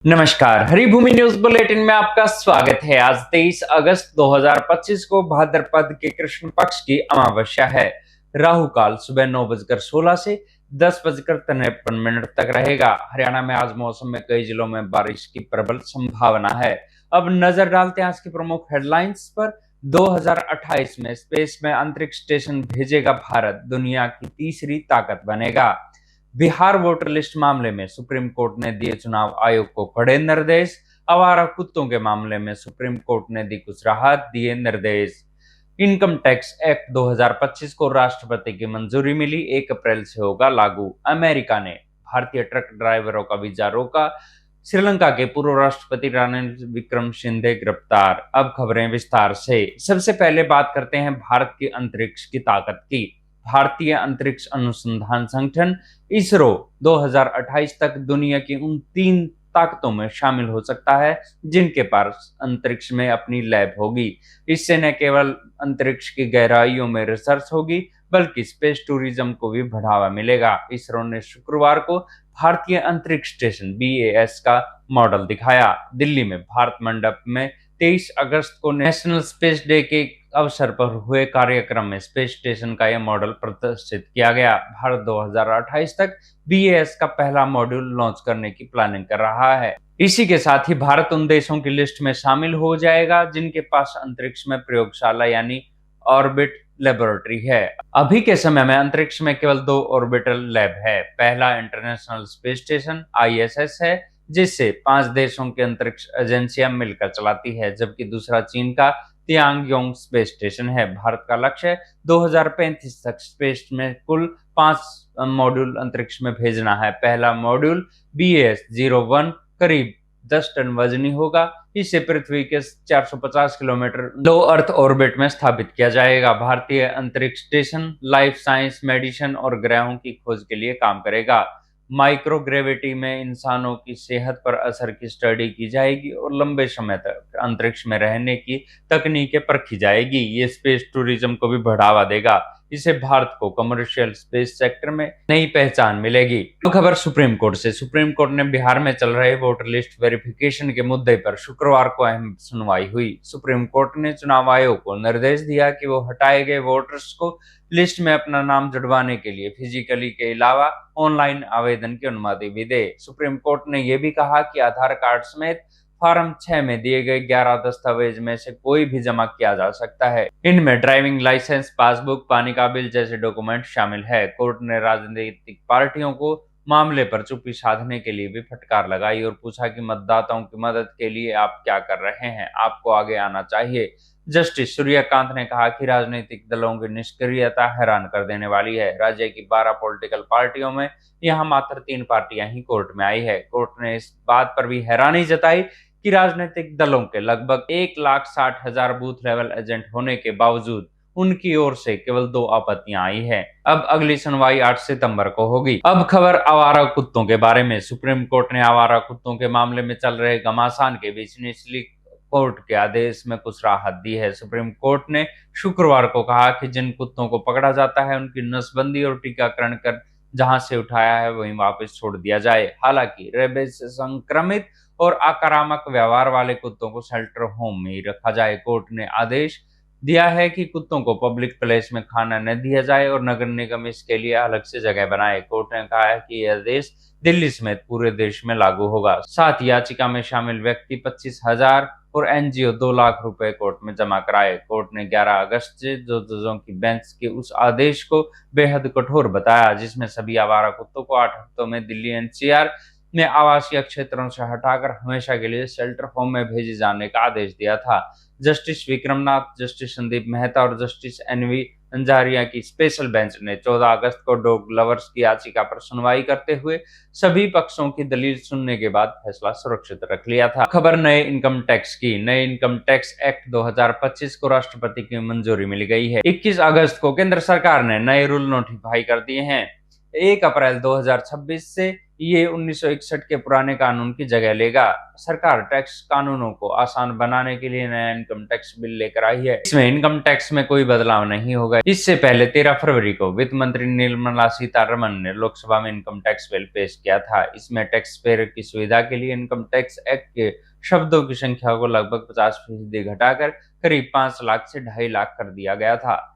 नमस्कार, Haribhoomi news bulletin में आपका स्वागत है। आज 23 अगस्त 2025 को भाद्रपद के कृष्ण पक्ष की अमावस्या है। राहु काल सुबह 9:16 से 10:53 तक रहेगा। हरियाणा में आज मौसम में कई जिलों में बारिश की प्रबल संभावना है। अब नजर डालते हैं आज की प्रमुख हेडलाइंस पर। 2028 में स्पेस में अंतरिक्ष स्टेशन भेजेगा भारत, दुनिया की तीसरी ताकत बनेगा। बिहार वोटर लिस्ट मामले में सुप्रीम कोर्ट ने दिए चुनाव आयोग को कड़े निर्देश। आवारा कुत्तों के मामले में सुप्रीम कोर्ट ने दी कुछ राहत, दिए निर्देश। इनकम टैक्स एक्ट 2025 को राष्ट्रपति की मंजूरी मिली, 1 अप्रैल से होगा लागू। अमेरिका ने भारतीय ट्रक ड्राइवरों का वीजा रोका। श्रीलंका के पूर्व राष्ट्रपति रानिल विक्रमसिंघे गिरफ्तार। अब खबरें विस्तार से। सबसे पहले बात करते हैं भारत की अंतरिक्ष की ताकत की। भारतीय अंतरिक्ष अनुसंधान संगठन इसरो 2028 तक दुनिया की उन 3 ताकतों में शामिल हो सकता है जिनके पास अंतरिक्ष में अपनी लैब होगी। इससे न केवल अंतरिक्ष की गहराइयों में रिसर्च होगी बल्कि स्पेस टूरिज्म को भी बढ़ावा मिलेगा। इसरो ने शुक्रवार को भारतीय अंतरिक्ष स्टेशन BAS का मॉडल दिखाया। दिल्ली में भारत मंडप में 23 अगस्त को नेशनल स्पेस डे के अवसर पर हुए कार्यक्रम में स्पेस स्टेशन का यह मॉडल प्रदर्शित किया गया। भारत 2028 तक BAS का पहला मॉड्यूल लॉन्च करने की प्लानिंग कर रहा है। इसी के साथ ही भारत उन देशों की लिस्ट में शामिल हो जाएगा जिनके पास अंतरिक्ष में प्रयोगशाला यानी ऑर्बिट लेबोरेटरी है। अभी के समय में अंतरिक्ष में केवल 2 ऑर्बिटल लैब है। पहला इंटरनेशनल स्पेस स्टेशन ISS है, जिससे 5 देशों की अंतरिक्ष एजेंसियां मिलकर चलाती है, जबकि दूसरा चीन का तियांगयोंग स्पेस स्टेशन है। भारत का लक्ष्य है 2035 तक स्पेस में कुल 5 मॉड्यूल अंतरिक्ष में भेजना है। पहला मॉड्यूल BAS-01 करीब 10 टन वजनी होगा। इसे पृथ्वी के 450 किलोमीटर लो अर्थ ऑर्बिट में स्थापित किया जाएगा। भारतीय अंतरिक्ष स्टेशन लाइफ साइंस, मेडिसिन और ग्रहों की खोज के लिए काम करेगा। माइक्रोग्रेविटी में इंसानों की सेहत पर असर की स्टडी की जाएगी और लंबे समय तक अंतरिक्ष में रहने की तकनीकें परखी जाएगी। ये स्पेस टूरिज्म को भी बढ़ावा देगा। इससे भारत को कमर्शियल स्पेस सेक्टर में नई पहचान मिलेगी। तो खबर सुप्रीम कोर्ट से। सुप्रीम कोर्ट ने बिहार में चल रहे वोटर लिस्ट वेरिफिकेशन के मुद्दे पर शुक्रवार को अहम सुनवाई हुई। सुप्रीम कोर्ट ने चुनाव आयोग को निर्देश दिया कि वो हटाए गए वोटर्स को लिस्ट में अपना नाम जुड़वाने के लिए फिजिकली के अलावा ऑनलाइन आवेदन की अनुमति भी दे। सुप्रीम कोर्ट ने यह भी कहा कि आधार कार्ड समेत फॉर्म 6 में दिए गए 11 दस्तावेज में से कोई भी जमा किया जा सकता है। इनमें ड्राइविंग लाइसेंस, पासबुक, पानी का बिल जैसे डॉक्यूमेंट शामिल है। कोर्ट ने राजनीतिक पार्टियों को मामले पर चुप्पी साधने के लिए भी फटकार लगाई और पूछा कि मतदाताओं की मदद के लिए आप क्या कर रहे हैं, आपको आगे आना चाहिए। जस्टिस सूर्यकांत ने कहा कि राजनीतिक दलों की निष्क्रियता हैरान कर देने वाली है। राज्य की 12 पॉलिटिकल पार्टियों में यहां मात्र 3 पार्टियां ही कोर्ट में आई है। कोर्ट ने इस बात पर भी हैरानी जताई कि राजनीतिक दलों के लगभग 1,60,000 बूथ लेवल एजेंट होने के बावजूद उनकी ओर से केवल 2 आपत्तियां आई है। अब अगली सुनवाई 8 सितंबर को होगी। अब खबर आवारा कुत्तों के बारे में। सुप्रीम कोर्ट ने आवारा कुत्तों के मामले में चल रहे घमासान के बीच निचली कोर्ट के आदेश में कुछ राहत दी है। सुप्रीम कोर्ट ने शुक्रवार को कहा कि जिन कुत्तों को पकड़ा जाता है उनकी नसबंदी और टीकाकरण कर जहां से उठाया है वहीं वापस छोड़ दिया जाए। हालांकि रेबीज से संक्रमित और आक्रामक व्यवहार वाले कुत्तों को शेल्टर होम में ही रखा जाए। कोर्ट ने आदेश दिया है कि कुत्तों को पब्लिक प्लेस में खाना न दिया जाए और नगर निगम इसके लिए अलग से जगह बनाए। कोर्ट ने कहा है कि यह आदेश दिल्ली समेत पूरे देश में लागू होगा। साथ याचिका में शामिल व्यक्ति 25,000 और NGO 2 लाख रुपए कोर्ट में जमा कराए। कोर्ट ने 11 अगस्त से जजों की बेंच के उस आदेश को बेहद कठोर बताया जिसमें सभी आवारा कुत्तों को 8 हफ्तों में दिल्ली NCR में आवासीय क्षेत्रों से हटाकर हमेशा के लिए शेल्टर होम में भेजे जाने का आदेश दिया था। जस्टिस विक्रमनाथ, जस्टिस संदीप मेहता और जस्टिस NV अंजारिया की स्पेशल बेंच ने 14 अगस्त को डॉग लवर्स की याचिका पर सुनवाई करते हुए सभी पक्षों की दलील सुनने के बाद फैसला सुरक्षित रख लिया था। खबर नए इनकम टैक्स की। नए इनकम टैक्स एक्ट 2025 को राष्ट्रपति की मंजूरी मिल गई है। 21 अगस्त को केंद्र सरकार ने नए रूल नोटिफाई कर दिए हैं। 1 अप्रैल 2026 से ये 1961 के पुराने कानून की जगह लेगा। सरकार टैक्स कानूनों को आसान बनाने के लिए नया इनकम टैक्स बिल लेकर आई है। इसमें इनकम टैक्स में कोई बदलाव नहीं होगा। इससे पहले 13 फरवरी को वित्त मंत्री निर्मला सीतारमण ने लोकसभा में इनकम टैक्स बिल पेश किया था। इसमें टैक्स पेयर की सुविधा के लिए इनकम टैक्स एक्ट के शब्दों की संख्या को लगभग 50% घटाकर करीब 5 लाख से 2.5 लाख कर दिया गया था।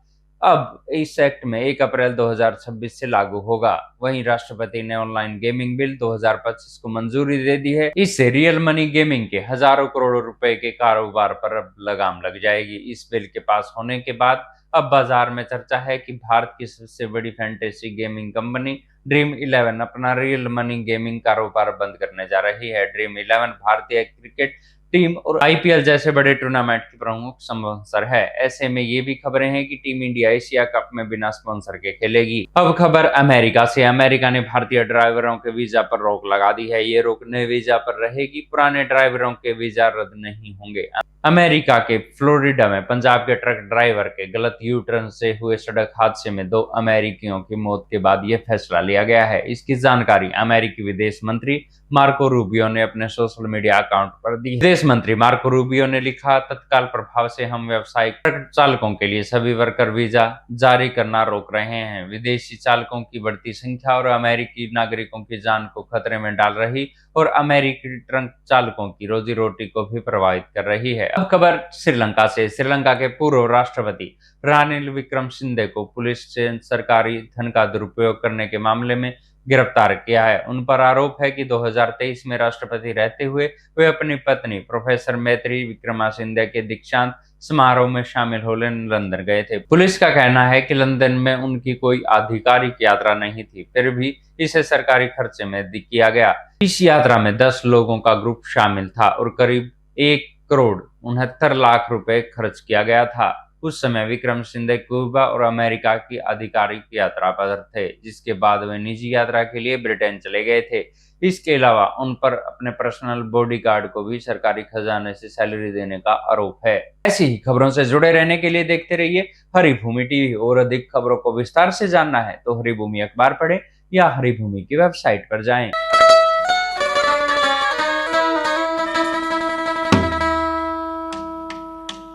अब इस एक्ट में 1 अप्रैल 2026 से लागू होगा। वहीं राष्ट्रपति ने ऑनलाइन गेमिंग बिल 2025 को मंजूरी दे दी है। इससे रियल मनी गेमिंग के हजारों करोड़ रुपए के कारोबार पर अब लगाम लग जाएगी। इस बिल के पास होने के बाद अब बाजार में चर्चा है कि भारत की सबसे बड़ी फैंटेसी गेमिंग कंपनी ड्रीम 11 अपना रियल मनी गेमिंग कारोबार बंद करने जा रही है। ड्रीम 11 भारतीय क्रिकेट टीम और आईपीएल जैसे बड़े टूर्नामेंट की प्रमुख स्पॉन्सर है। ऐसे में ये भी खबरें हैं कि टीम इंडिया एशिया कप में बिना स्पॉन्सर के खेलेगी। अब खबर अमेरिका से। अमेरिका ने भारतीय ड्राइवरों के वीजा पर रोक लगा दी है। ये रोक नए वीजा पर रहेगी, पुराने ड्राइवरों के वीजा रद्द नहीं होंगे। अमेरिका के फ्लोरिडा में पंजाब के ट्रक ड्राइवर के गलत यू टर्न से हुए सड़क हादसे में 2 अमेरिकियों की मौत के बाद यह फैसला लिया गया है। इसकी जानकारी अमेरिकी विदेश मंत्री मार्को रूबियो ने अपने सोशल मीडिया अकाउंट पर दी। विदेश मंत्री मार्को रूबियो ने लिखा, तत्काल प्रभाव से हम व्यावसायिक ट्रक चालकों के लिए सभी वर्कर वीजा जारी करना रोक रहे हैं। विदेशी चालकों की बढ़ती संख्या और अमेरिकी नागरिकों की जान को खतरे में डाल रही और अमेरिकी ट्रक चालकों की रोजी रोटी को भी प्रभावित कर रही है। अब खबर श्रीलंका से। श्रीलंका के पूर्व राष्ट्रपति रानिल विक्रमसिंघे को पुलिस ने सरकारी धन का दुरुपयोग करने के मामले में गिरफ्तार किया है। उन पर आरोप है कि 2023 में राष्ट्रपति रहते हुए वे अपनी पत्नी प्रोफेसर मैत्री विक्रमासिंघे के दीक्षांत समारोह में शामिल होने लंदन गए थे। पुलिस का कहना है कि लंदन में उनकी कोई आधिकारिक यात्रा नहीं थी, फिर भी इसे सरकारी खर्चे में किया गया। इस यात्रा में 10 लोगों का ग्रुप शामिल था और करीब 1 करोड़ 69 लाख रुपए खर्च किया गया था। उस समय विक्रमसिंघे क्यूबा और अमेरिका की आधिकारिक यात्रा पर थे, जिसके बाद वे निजी यात्रा के लिए ब्रिटेन चले गए थे। इसके अलावा उन पर अपने पर्सनल बॉडीगार्ड को भी सरकारी खजाने से सैलरी देने का आरोप है। ऐसी ही खबरों से जुड़े रहने के लिए देखते रहिए हरिभूमि टीवी। और अधिक खबरों को विस्तार से जानना है तो हरिभूमि अखबार पढ़ें या हरिभूमि की वेबसाइट पर जाएं।